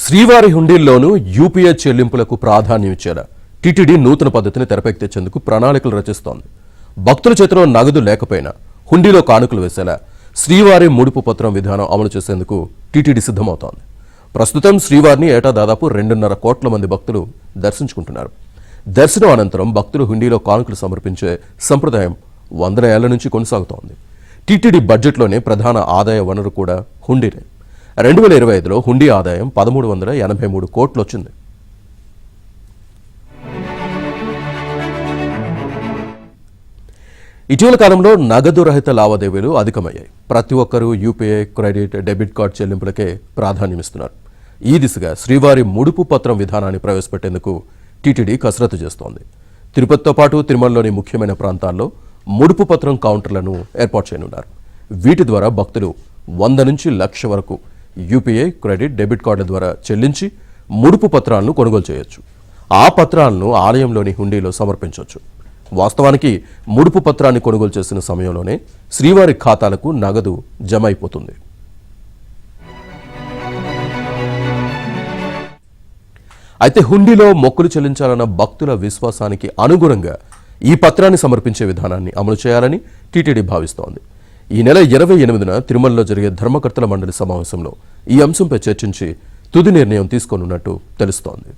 శ్రీవారి హుండీల్లోనూ యూపీఐ చెల్లింపులకు ప్రాధాన్యం ఇచ్చేలా టీటీడీ నూతన పద్ధతిని తెరపైకెత్తేందుకు ప్రణాళికలు రచిస్తోంది. భక్తుల చేతిలో నగదు లేకపోయినా హుండీలో కానుకలు వేసేలా శ్రీవారి ముడుపు పత్రం విధానం అమలు చేసేందుకు టీటీడీ సిద్ధమవుతోంది. ప్రస్తుతం శ్రీవారిని ఏటా దాదాపు 2.5 కోట్ల మంది భక్తులు దర్శించుకుంటున్నారు. దర్శనం అనంతరం భక్తులు హుండీలో కానుకలు సమర్పించే సంప్రదాయం 100 ఏళ్ల నుంచి కొనసాగుతోంది. టీటీడీ బడ్జెట్లోనే ప్రధాన ఆదాయ వనరు కూడా హుండీనే. 2025లో హుండీ ఆదాయం 1383 కోట్లు వచ్చింది. ఇటీవల కాలంలో నగదు రహిత లావాదేవీలు అధికమయ్యాయి. ప్రతి ఒక్కరూ యూపీఐ, క్రెడిట్, డెబిట్ కార్డు చెల్లింపులకే ప్రాధాన్యమిస్తున్నారు. ఈ దిశగా శ్రీవారి ముడుపు పత్రం విధానాన్ని ప్రవేశపెట్టేందుకు టీటీడీ కసరత్తు చేస్తోంది. తిరుపతితో పాటు తిరుమలలోని ముఖ్యమైన ప్రాంతాల్లో ముడుపు పత్రం కౌంటర్లను ఏర్పాటు చేయనున్నారు. వీటి ద్వారా భక్తులు 100 నుంచి 1,00,000 వరకు యూపీఐ, క్రెడిట్, డెబిట్ కార్డుల ద్వారా చెల్లించి ముడుపు పత్రాలను కొనుగోలు చేయొచ్చు. ఆ పత్రాలను ఆలయంలోని హుండీలో సమర్పించవచ్చు. వాస్తవానికి ముడుపు పత్రాన్ని కొనుగోలు చేసిన సమయంలోనే శ్రీవారి ఖాతాలకు నగదు జమ అయిపోతుంది. అయితే హుండీలో మొక్కులు చెల్లించాలన్న భక్తుల విశ్వాసానికి అనుగుణంగా ఈ పత్రాన్ని సమర్పించే విధానాన్ని అమలు చేయాలని టీటీడీ భావిస్తోంది. ఈ నెల 28న తిరుమలలో జరిగే ధర్మకర్తల మండలి సమావేశంలో ఈ అంశంపై చర్చించి తుది నిర్ణయం తీసుకోనున్నట్టు తెలుస్తోంది.